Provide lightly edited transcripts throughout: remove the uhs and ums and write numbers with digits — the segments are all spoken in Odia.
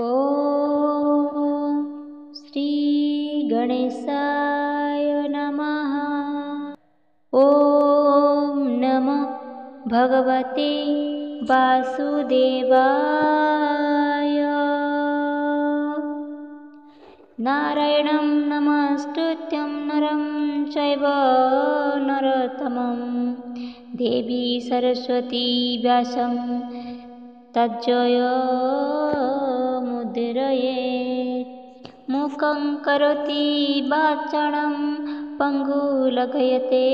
ॐ श्री गणेशाय नमः। ॐ नमः भगवते वासुदेवाय। नारायणं नमस्कृत्यं नरं चैव नरोत्तमं देवी सरस्वती व्यासं तज्जयमुदीरयेत्। मूकं करोति वाचालं पङ्गुलघयते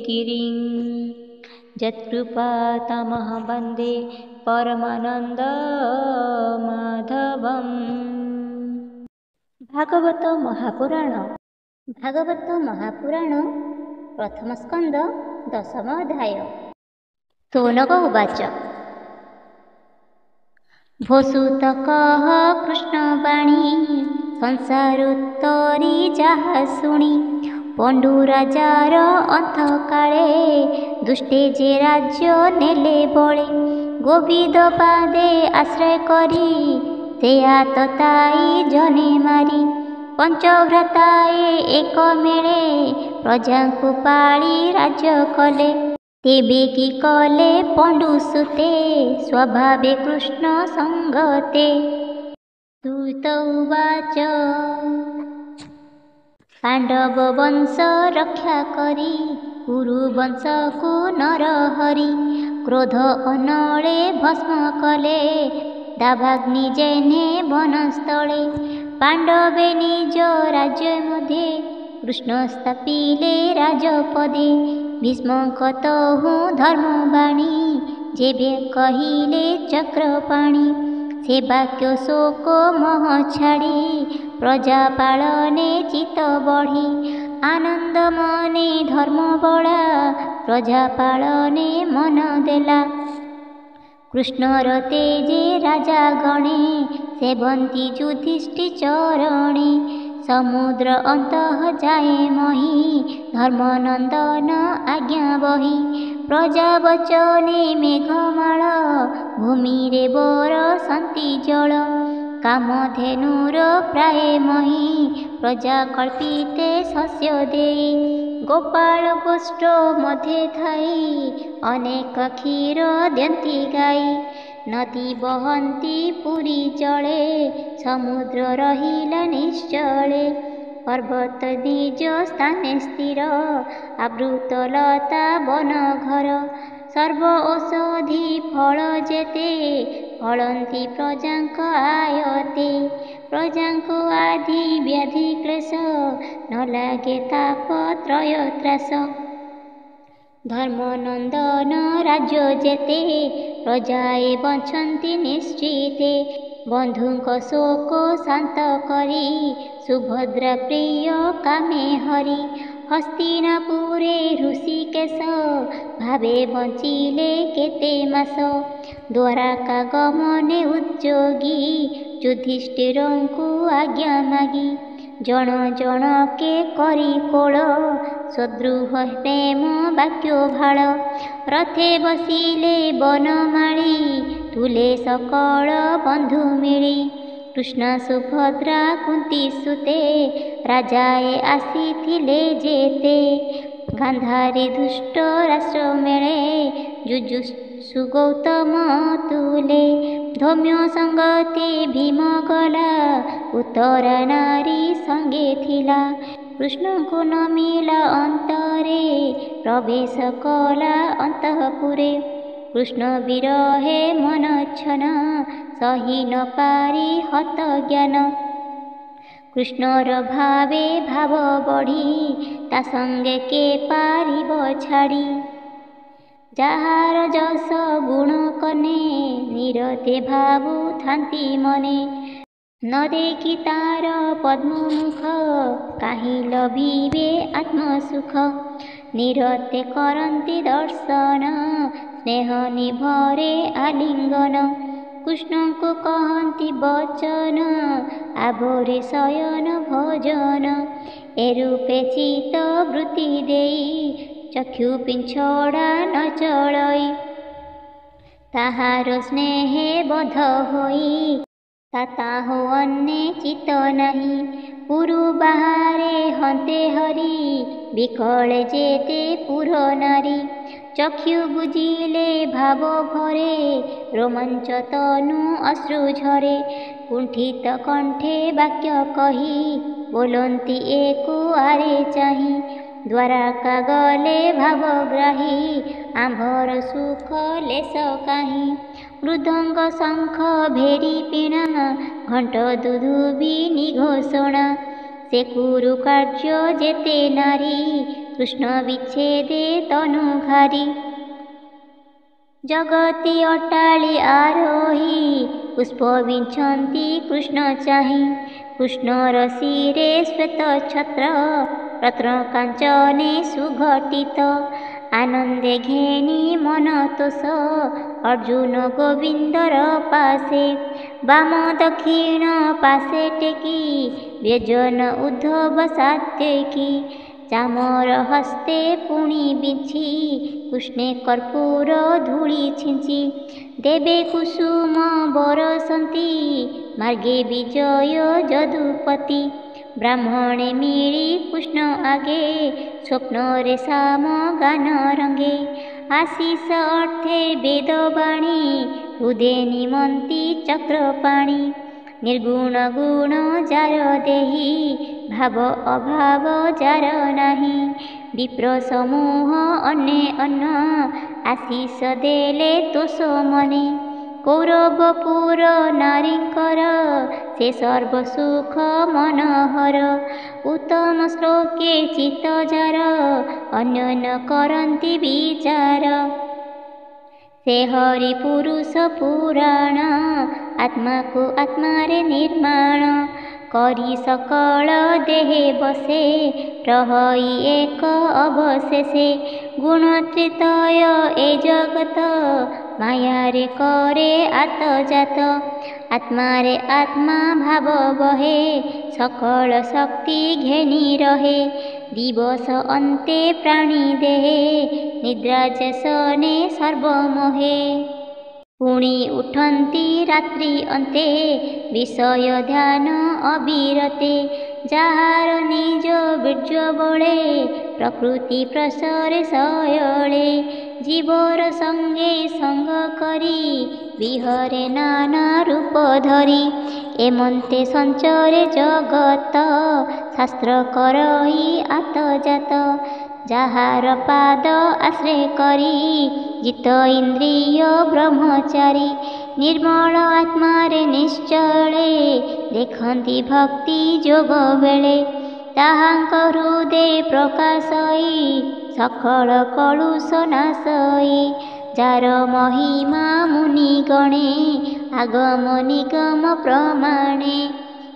गिरिं। यत्कृपातमहं वन्दे परमानन्दमाधवम्। भागवत महापुराण प्रथम स्कंद दशम अध्याय। शौनक उवाच भोसुतकः कृष्णवाणी संसारोत्तरी जाहा शुणी। पंडुराजार अंतकाले दुष्टे जे राज्य नेले बळे। गोविद पादे आश्रय करी ते आतताई जने मारी। पंचभ्राताए एक मेळे प्रजा को पाली राज्य कले। तेबे की कले पंडुसुते स्वभावे कृष्ण संगते। सूत उवाच पांडव वंश रक्षा करी कुरु वंश को नरहरि। क्रोध अनले भस्म कले दावाग्नि जेने वनस्थले। पांडवे निज राज्य मध्ये कृष्ण स्थापिले राजपदे। भीष्मक तहु धर्मवाणी जेबे कहिले चक्रपाणी। से वाक्य शोक मोह छाड़ी प्रजा पालने चित बढ़ी। आनंद मने धर्म बड़ा प्रजा पालने मन देला। कृष्णर तेजे राजा गणे सेवंती युधिष्ठि चरणे। समुद्र अंतः जाए मही धर्मनंदन आज्ञा बही। प्रजा वचने मेघमाल भूमि रे बरसंती जल। कामधेनुर प्राय मही प्रजा कल्पिते शस्य देई। गोपाल गोष्ठ मध्ये थाई अनेक क्षीर द्यंती गाई। नदी बहंती पुरी जले समुद्र रहिला निश्चले। पर्वत निज स्थाने स्थिर आवृत लता वन घर। सर्व औषधि फल जेते फलंती प्रजांक आयते। प्रजांक आदि व्याधि क्लेश न लागे ताप त्रय त्रास। धर्मनंदन राज्य जेते प्रजाए बंचंती निश्चिते। बंधुक शोक शांत करी सुभद्रा प्रिय कामे हरि। हस्तिनापुरे ऋषिकेश भावे बंचिले केते मास। द्वारका गमने उद्योगी युधिष्ठिरंकु आज्ञा मागी। जन जन के करी कोल सद्रुह प्रेम वाक्य भाळ। रथे बसिले बनमाळी तुले सकल बंधु मिली। कृष्ण सुभद्रा कुंती सुते राजाए आसीथिले जेते। गांधारी दुष्ट राष्ट्र मेळे जुजुत्सु गौतम तुले। धौम्य संगति भीम गला उत्तरा नारी संगे थिला। कृष्ण को न मिला अंतरे प्रवेश कला अंतपुरे। कृष्ण विरहे मन छन सही न पारी हत ज्ञान। कृष्णर भावे भाव बढ़ी ता संगे के पारिब छाड़ी। जाहार जस गुण कने निरते भावु थांती मने। न देखी तार पद्ममुख काहि लभिबे आत्मसुख। निरते करंती दर्शन स्नेह निभरे आलिंगन। कृष्ण को कहंती वचन आभोरे शयन भोजन। एरूपे चित वृत्ति देई चक्षु पिंछड़ा न चलई। ताहार स्नेहे बध होई ତାତାହ ଅନ୍ନେ ଚିତ ନାହିଁ। ପୁରୁ ବାହାରେ ହନ୍ତେ ହରି, ବିକଳେ ଯେତେ ପୁର ନାରୀ। ଚକ୍ଷୁ ବୁଝିଲେ ଭାବ ଭରେ, ରୋମାଞ୍ଚ ତନୁ ଅଶ୍ରୁ ଝରେ। କୁଣ୍ଠିତ କଣ୍ଠେ ବାକ୍ୟ କହି, ବୋଲନ୍ତି ଏକୁ ଆରେ ଚାହିଁ। ଦ୍ୱାରକା ଗଲେ ଭାବଗ୍ରାହୀ, ଆମ୍ଭର ସୁଖ ଲେଶ କାହିଁ। ମୃଦଙ୍ଗ ଶଙ୍ଖ ଭେରୀ ପୀଣା, ଘଣ୍ଟ ଦୁଦୁଭି ନିଘୋଷଣା। ସେ କୁରୁ କାର୍ଯ୍ୟ ଯେତେ ନାରୀ, କୃଷ୍ଣ ବିଚ୍ଛେଦେ ତନୁ ଘାରି। ଜଗତି ଅଟ୍ଟାଳି ଆରୋହୀ, ପୁଷ୍ପ ବିଞ୍ଛନ୍ତି କୃଷ୍ଣ ଚାହିଁ। କୃଷ୍ଣର ଶିରେ ଶ୍ୱେତ ଛତ୍ର, ରତ୍ନ କାଞ୍ଚନେ ସୁଘଟିତ। ଆନନ୍ଦେ ଘେନି ମନ ତୋଷ, ଅର୍ଜୁନ ଗୋବିନ୍ଦର ପାଶେ। ବାମ ଦକ୍ଷିଣ ପାଶେ ଟେକି, ବ୍ୟଜନ ଉଦ୍ଧବ ସାତ୍ୟକୀ। ଚାମର ହସ୍ତେ ପୁଣି ବିଞ୍ଚି, କୃଷ୍ଣେ କର୍ପୂର ଧୂଳି ଛିଞ୍ଚି। ଦେବେ କୁସୁମ ବରସନ୍ତି, ମାର୍ଗେ ବିଜୟ ଯଦୁପତି। ବ୍ରାହ୍ମଣେ ମିଳି କୃଷ୍ଣ ଆଗେ, ସ୍ୱପ୍ନରେ ସାମ ଗାନ ରଙ୍ଗେ। ଆଶିଷ ଅର୍ଥେ ବେଦବାଣୀ, ହୃଦେ ନିମନ୍ତି ଚକ୍ରପାଣି। ନିର୍ଗୁଣ ଗୁଣ ଯାର ଦେହି, ଭାବ ଅଭାବ ଯାର ନାହିଁ। ବିପ୍ର ସମୂହ ଅନ୍ନେ ଅନ୍ନ, ଆଶିଷ ଦେଲେ ତୋଷ ମନେ। କୌରବପୁର ନାରୀଙ୍କର, ସେ ସର୍ବ ସୁଖ ମନୋହର। ଉତ୍ତମ ଶ୍ଲୋକେ ଚିତ୍ତ ଯାର, ଅନ୍ୟନ କରନ୍ତି ବିଚାର। ସେ ହରି ପୁରୁଷ ପୁରାଣ, ଆତ୍ମାକୁ ଆତ୍ମାରେ ନିର୍ମାଣ। କରି ସକଳ ଦେହେ ବସେ, ରହଇ ଏକ ଅବଶେଷେ। ଗୁଣତ୍ରିତୟ ଏ ଜଗତ, ମାୟାରେ କରେ ଆତଯାତ। ଆତ୍ମାରେ ଆତ୍ମା ଭାବ ବହେ, ସକଳ ଶକ୍ତି ଘେନି ରହେ। ଦିବସ ଅନ୍ତେ ପ୍ରାଣୀ ଦେହେ, ନିଦ୍ରା ଯେସନେ ସର୍ବମୋହେ। ପୁଣି ଉଠନ୍ତି ରାତ୍ରି ଅନ୍ତେ, ବିଷୟ ଧ୍ୟାନ ଅବିରତେ। ଯାହାର ନିଜ ବୀର୍ଯ୍ୟ ବଳେ, ପ୍ରକୃତି ପ୍ରସରେ ସୟଳେ। ଜୀବର ସଙ୍ଗେ ସଙ୍ଗ କରି, ବିହରେ ନାନା ରୂପ ଧରି। ଏମନ୍ତେ ସଞ୍ଚରେ ଜଗତ, ଶାସ୍ତ୍ର କରଇ ଆତଯାତ। ଯାହାର ପାଦ ଆଶ୍ରୟ କରି, ଜିତ ଇନ୍ଦ୍ରିୟ ବ୍ରହ୍ମଚାରୀ। ନିର୍ମଳ ଆତ୍ମାରେ ନିଶ୍ଚଳେ, ଦେଖନ୍ତି ଭକ୍ତି ଯୋଗ ବେଳେ। ତାହାଙ୍କ ହୃଦେ ପ୍ରକାଶଇ, ସକଳ କଳୁଷ ନାଶଇ। ଯାର ମହିମା ମୁନି ଗଣେ, ଆଗମ ନିଗମ ପ୍ରମାଣେ।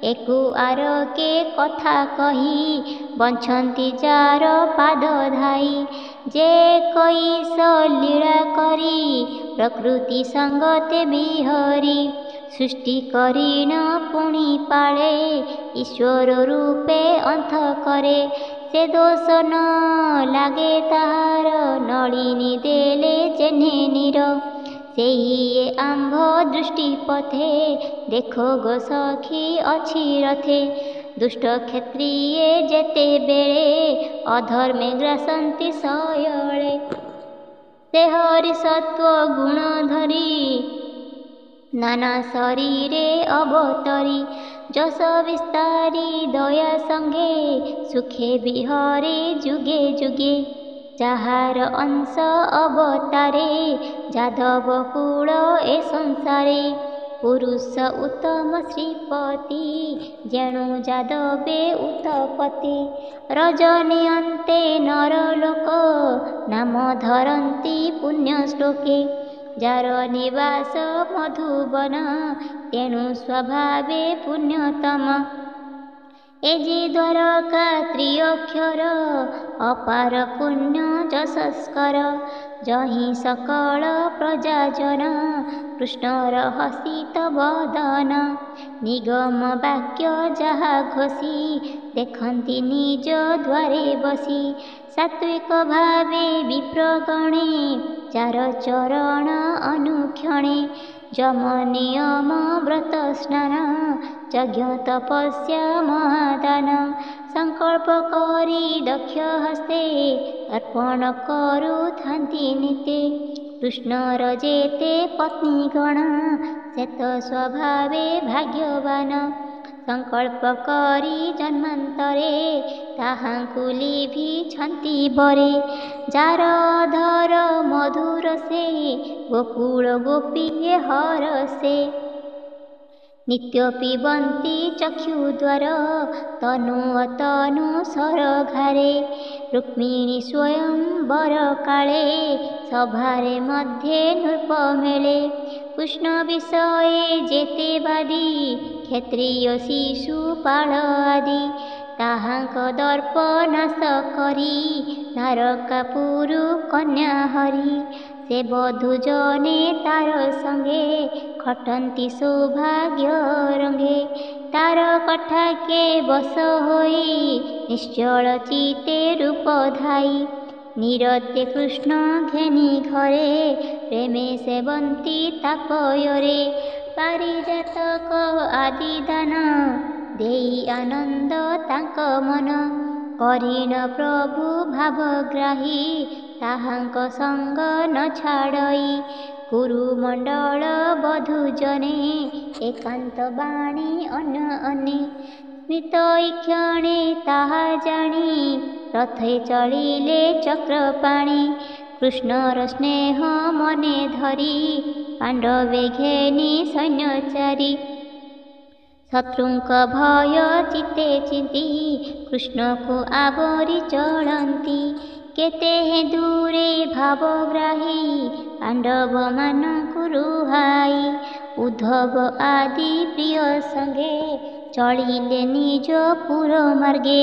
ଏକୁ ଆରକେ କଥା କହି, ବଂଛନ୍ତି ଯାର ପାଦ ଧାଇ। ଯେ କଇସ ଲୀଳା କରି, ପ୍ରକୃତି ସଙ୍ଗତେ ବିହରି। ସୃଷ୍ଟି କରିଣ ପୁଣି ପାଳେ, ଈଶ୍ୱର ରୂପେ ଅନ୍ତଃକରେ। ସେ ଦୋଷ ନ ଲାଗେ ତାହାର, ନଳିନୀ ଦେଲେ ଚେହ୍ନେ ନୀର। ସେହି ଏ ଆମ୍ଭ ଦୃଷ୍ଟି ପଥେ, ଦେଖ ଗୋ ସଖୀ ଅଛି ରଥେ। ଦୁଷ୍ଟ କ୍ଷତ୍ରିୟେ ଯେତେବେଳେ, ଅଧର୍ମେ ଗ୍ରାସନ୍ତି ସୟଳେ। ସେ ହରି ସତ୍ତ୍ୱ ଗୁଣ ଧରି, ନାନା ଶରୀରେ ଅବତରି। ଯଶ ବିସ୍ତାରି ଦୟା ସଙ୍ଗେ, ସୁଖେ ବିହରେ ଯୁଗେ ଯୁଗେ। ଯାହାର ଅଂଶ ଅବତାରେ, ଯାଦବ କୁଳ ଏ ସଂସାରେ। ପୁରୁଷ ଉତ୍ତମ ଶ୍ରୀପତି, ଯେଣୁ ଯାଦବେ ଉତ୍ତପତି। ରଜନୀ ଅନ୍ତେ ନରଲୋକ, ନାମ ଧରନ୍ତି ପୁଣ୍ୟ ଶ୍ଲୋକେ। ଯାର ନିବାସ ମଧୁବନ, ତେଣୁ ସ୍ୱଭାବେ ପୁଣ୍ୟତମ। ଏ ଯେ ଦ୍ୱାରକା ତ୍ରିଅକ୍ଷର, ଅପାର ପୁଣ୍ୟ ଯଶସ୍କର। ଯହିଁ ସକଳ ପ୍ରଜାଜନ, କୃଷ୍ଣର ହସିତ ବଦନ। ନିଗମ ବାକ୍ୟ ଯାହା ଘୋଷି, ଦେଖନ୍ତି ନିଜ ଦ୍ୱାରେ ବସି। ସାତ୍ୱିକ ଭାବେ ବିପ୍ରଗଣେ, ଯାର ଚରଣ ଅନୁକ୍ଷଣେ। ଯମ ନିୟମ ବ୍ରତ ସ୍ନାନ ଯଜ୍ଞ ତପସ୍ୟା ମହାଦାନ ସଂକଳ୍ପ କରି ଦକ୍ଷ ହସ୍ତେ ଅର୍ପଣ କରୁଥାନ୍ତି ନିତେ କୃଷ୍ଣର ଯେତେ ପତ୍ନୀଗଣ ସେତ ସ୍ୱଭାବେ ଭାଗ୍ୟବାନ ସଂକଳ୍ପ କରି ଜନ୍ମାନ୍ତରେ ତାହାଙ୍କୁ ଲିଭିଛନ୍ତି ବରେ ଯାର ଅଧର ମଧୁର ସେ ଗୋକୁଳ ଗୋପୀ ହରସେ ନିତ୍ୟ ପିବନ୍ତି ଚକ୍ଷୁଦ୍ୱାର ତନୁ ଅତନୁ ସରଘାରେ ରୁକ୍ମିଣୀ ସ୍ୱୟଂ ବର କାଳେ ସଭାରେ ମଧ୍ୟେ ନୃପ ମେଳେ କୃଷ୍ଣ ବିଷये ଯେତେ ବାଦୀ କ୍ଷତ୍ରିୟ ଶିଶୁପାଳ ଆଦି ତାହାଙ୍କ ଦର୍ପ ନାଶ କରି ନାରକାପୁରୁ କନ୍ୟା ହରି ସେ ବଧୂ ଜନେ ତାର ସଙ୍ଗେ ଖଟନ୍ତି ସୌଭାଗ୍ୟ ରଙ୍ଗେ ତାର କଠାକେ ବସ ହୋଇ ନିଶ୍ଚଳ ଚିତେ ରୂପ ଧାଇ ନିରତେ କୃଷ୍ଣ ଘେନି ଘରେ ପ୍ରେମେ ସେବନ୍ତି ତାପୟରେ ପାରିଜାତକ ଆଦି ଦାନ ଦେଇ ଆନନ୍ଦ ତାଙ୍କ ମନ କରିଣ ପ୍ରଭୁ ଭାବଗ୍ରାହୀ ତାହାଙ୍କ ସଙ୍ଗ ନ ଛାଡ଼ଇ କୁରୁମଣ୍ଡଳ ବଧୂ ଜନେ ଏକାନ୍ତ ବାଣୀ ଅନ୍ୟ ଅନ୍ୟ ସ୍ମିତ କ୍ଷଣେ ତାହା ଜାଣି ରଥେ ଚଳିଲେ ଚକ୍ରପାଣି କୃଷ୍ଣର ସ୍ନେହ ମନେ ଧରି ପାଣ୍ଡବେ ଘେନି ସୈନ୍ୟଚାରୀ ଶତ୍ରୁଙ୍କ ଭୟ ଚିତେ ଚିନ୍ତି କୃଷ୍ଣକୁ ଆବରି ଚଳନ୍ତି କେତେ ଦୂରେ ଭାବଗ୍ରାହୀ ପାଣ୍ଡବମାନଙ୍କୁ ରୁହାଇ ଉଦ୍ଧବ ଆଦି ପ୍ରିୟ ସଙ୍ଗେ ଚଳିଲେ ନିଜ ପୁର ମାର୍ଗେ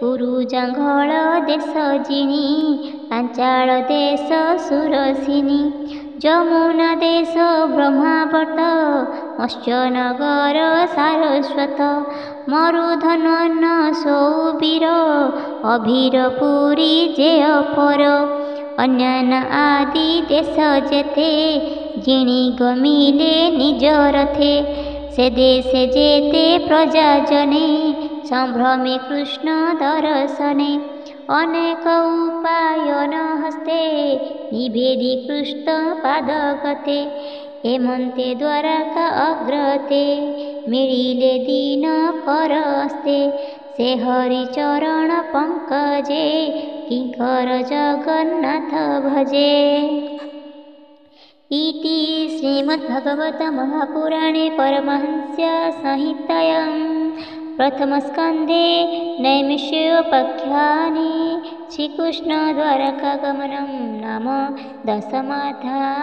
କୁରୁ ଜାଙ୍ଘଳ ଦେଶ ଜିଣି ପାଞ୍ଚାଳ ଦେଶ ସୁରସିନୀ ଯମୁନା ଦେଶ ବ୍ରହ୍ମାବର୍ତ୍ତ ମତ୍ସ୍ୟନଗର ସାରସ୍ୱତ ମରୁଧନ ସୌବୀର ଅଭୀର ପୁରୀ ଯେ ଅପର ଅନ୍ୟାନ୍ୟ ଆଦି ଦେଶ ଯେତେ ଜିଣି ଗମିଲେ ନିଜ ରଥେ ସେ ଦେଶେ ଯେତେ ପ୍ରଜାଜନେ ସମ୍ଭ୍ରମେ କୃଷ୍ଣ ଦର୍ଶନେ ଅନେକ ଉପାୟନ ହସ୍ତେ ନିବେଦି କୃଷ୍ଣ ପାଦଗତେ ହେମନ୍ତେ ଦ୍ୱାରକା ଅଗ୍ରତେ ମିଳିଲେ ଦୀନ କରସ୍ତେ ସେ ହରି ଚରଣ ପଙ୍କଜେ କିଙ୍କର ଜଗନ୍ନାଥ ଭଜେ। इति श्रीमद्भगवत महापुराणे परमहंस्य संहितायां प्रथमस्कन्धे नैमिषोपाख्याने श्रीकृष्णद्वारकागमनं नाम 10 अध्यायः।